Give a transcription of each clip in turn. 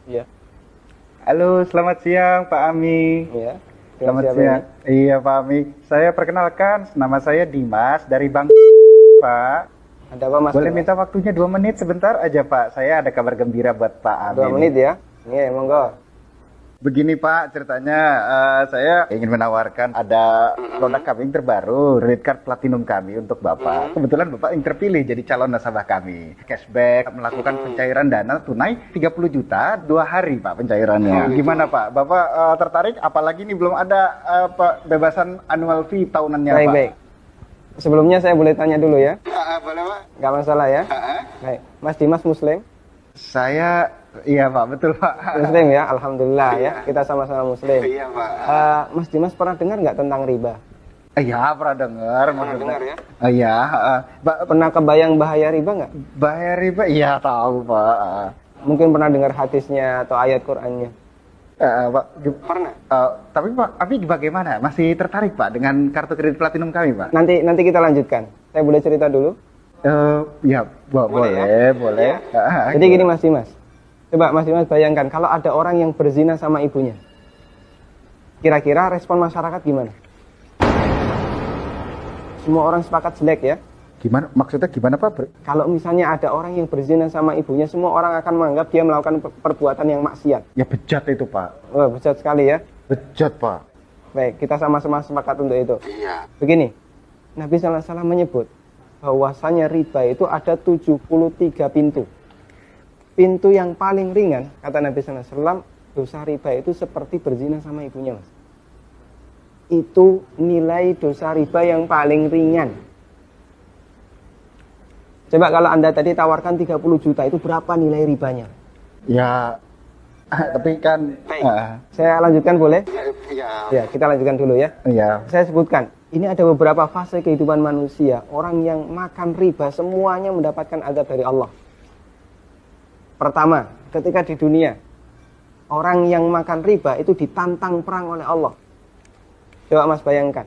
Iya. Halo, selamat siang Pak Ami. Iya. Selamat siang. Iya Pak Ami. Saya perkenalkan, nama saya Dimas dari Bank Pak. Ada apa Mas? Boleh minta waktunya 2 menit sebentar aja Pak. Saya ada kabar gembira buat Pak Ami. 2 menit ya? Iya, monggo. Begini Pak, ceritanya saya ingin menawarkan ada produk kami yang terbaru, Red Card Platinum kami untuk Bapak. Kebetulan Bapak yang terpilih jadi calon nasabah kami. Cashback, melakukan pencairan dana tunai 30 juta 2 hari Pak pencairannya. Gimana Pak? Bapak tertarik? Apalagi ini belum ada bebasan annual fee tahunannya Baik, Pak. baik. Sebelumnya saya boleh tanya dulu ya? Boleh Pak? Nggak masalah ya? Baik. Mas Dimas Muslim? Saya, iya Pak, betul Pak. Muslim ya, Alhamdulillah ya. Kita sama-sama Muslim. Iya Pak. Mas Dimas pernah dengar nggak tentang riba? Iya, pernah dengar. Pernah dengar ya? Iya. Pernah kebayang bahaya riba nggak? Bahaya riba? Iya tahu Pak. Mungkin pernah dengar hadisnya atau ayat Qur'annya? Pak, Pernah. tapi Pak, Abi bagaimana? Masih tertarik Pak dengan kartu kredit platinum kami Pak? Nanti kita lanjutkan. Saya boleh cerita dulu? Ya, boleh, ya? boleh. Ya. Jadi gini Mas Dimas. Coba Mas Dimas bayangkan kalau ada orang yang berzina sama ibunya. Kira-kira respon masyarakat gimana? Semua orang sepakat jelek ya. Gimana? Maksudnya gimana Pak? Kalau misalnya ada orang yang berzina sama ibunya, semua orang akan menganggap dia melakukan perbuatan yang maksiat. Ya bejat itu Pak. Wah, bejat sekali ya. Bejat Pak. Baik, kita sama-sama sepakat untuk itu. Iya. Begini, Nabi SAW menyebut bahwasanya riba itu ada 73 pintu. Pintu yang paling ringan, kata Nabi SAW, dosa riba itu seperti berzina sama ibunya, Mas. Itu nilai dosa riba yang paling ringan. Coba kalau Anda tadi tawarkan 30 juta, itu berapa nilai ribanya? Ya, tapi kan... Saya lanjutkan boleh? Ya. Ya, kita lanjutkan dulu ya. Iya. Saya sebutkan, ini ada beberapa fase kehidupan manusia. Orang yang makan riba semuanya mendapatkan azab dari Allah. Pertama, ketika di dunia, orang yang makan riba itu ditantang perang oleh Allah. Coba Mas bayangkan.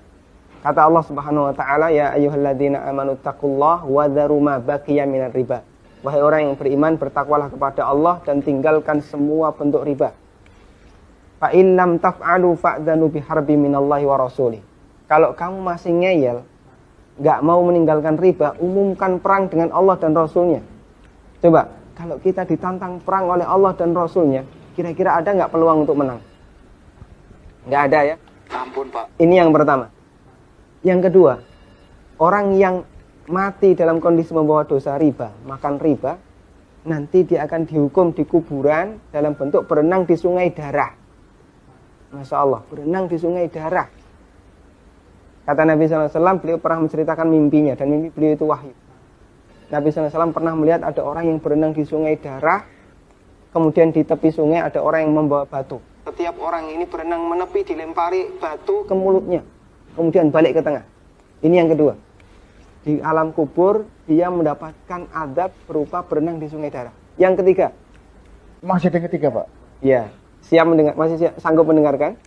Kata Allah Subhanahu wa taala, ya ayyuhalladzina amanu taqullaha wa dharu ma baqiya minar riba. Wahai orang yang beriman, bertakwalah kepada Allah dan tinggalkan semua bentuk riba. Fa in lam taf'alu fa'dzanu biharbi minallahi wa rasulih. Kalau kamu masih ngeyel, nggak mau meninggalkan riba, umumkan perang dengan Allah dan Rasulnya. Coba, kalau kita ditantang perang oleh Allah dan Rasulnya, kira-kira ada nggak peluang untuk menang? Nggak ada ya? Ampun Pak. Ini yang pertama. Yang kedua, orang yang mati dalam kondisi membawa dosa riba, makan riba, nanti dia akan dihukum di kuburan dalam bentuk berenang di sungai darah. Masya Allah, berenang di sungai darah. Kata Nabi SAW, beliau pernah menceritakan mimpinya, dan mimpi beliau itu wahyu. Nabi SAW pernah melihat ada orang yang berenang di sungai darah, kemudian di tepi sungai ada orang yang membawa batu. Setiap orang ini berenang menepi, dilempari batu ke mulutnya, kemudian balik ke tengah. Ini yang kedua. Di alam kubur, dia mendapatkan azab berupa berenang di sungai darah. Yang ketiga. Masih ada yang ketiga Pak? Ya, siap mendengar, masih sanggup mendengarkan?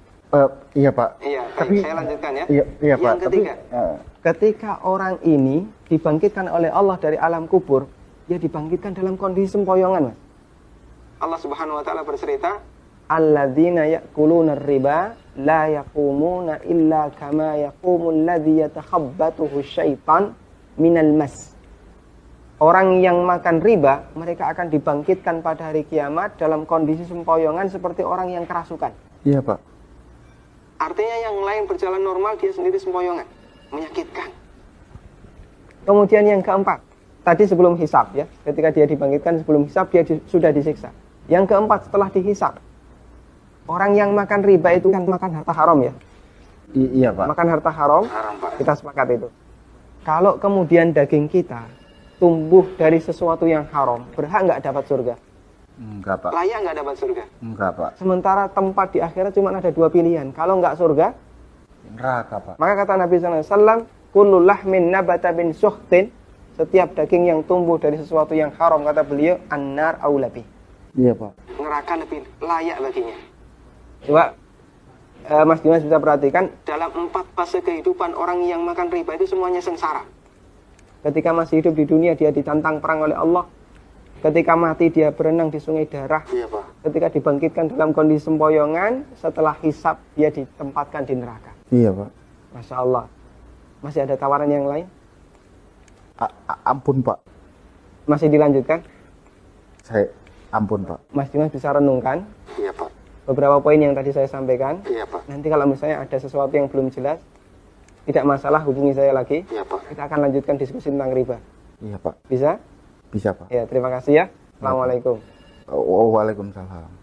Iya Pak. Iya, tapi saya lanjutkan ya. Iya Pak. Yang ketiga, ketika orang ini dibangkitkan oleh Allah dari alam kubur, dia dibangkitkan dalam kondisi sempoyongan, Mas. Allah Subhanahu wa taala bercerita, alladzina ya'kuluna riba la yaqumuna illa kama yaqumul ladzi yatakhabbathu syaitan minal mas. Orang yang makan riba, mereka akan dibangkitkan pada hari kiamat dalam kondisi sempoyongan seperti orang yang kerasukan. Iya Pak. Artinya yang lain berjalan normal, dia sendiri sempoyongan. Menyakitkan. Kemudian yang keempat. Tadi sebelum hisab ya. Ketika dia dibangkitkan sebelum hisab, dia sudah disiksa. Yang keempat setelah dihisab. Orang yang makan riba itu kan makan harta haram ya. Iya Pak. Makan harta haram, Pak. kita sepakat itu. Kalau kemudian daging kita tumbuh dari sesuatu yang haram, berhak nggak dapat surga? Enggak Pak. Layak nggak dapat surga? Enggak Pak. Sementara tempat di akhirat cuma ada 2 pilihan. Kalau nggak surga, Neraka Pak. maka kata Nabi SAW, kullu lahmin nabata bin suhtin, setiap daging yang tumbuh dari sesuatu yang haram, kata beliau, annar aulabi. Iya Pak. Neraka lebih layak baginya. Coba Mas Dimas bisa perhatikan, dalam 4 fase kehidupan orang yang makan riba itu semuanya sengsara. Ketika masih hidup di dunia, dia ditantang perang oleh Allah. Ketika mati, dia berenang di sungai darah. Iya Pak. ketika dibangkitkan dalam kondisi sempoyongan, setelah hisab dia ditempatkan di neraka. Iya, Pak. Masya Allah. Masih ada tawaran yang lain? Ampun, Pak. Masih dilanjutkan? Ampun, Pak. Mas Dimas bisa renungkan Iya, Pak. beberapa poin yang tadi saya sampaikan. Iya, Pak. Nanti kalau misalnya ada sesuatu yang belum jelas, tidak masalah, hubungi saya lagi. Iya, Pak. Kita akan lanjutkan diskusi tentang riba. Iya, Pak. Bisa? Bisa, Pak. Ya, terima kasih ya. Assalamualaikum. Waalaikumsalam.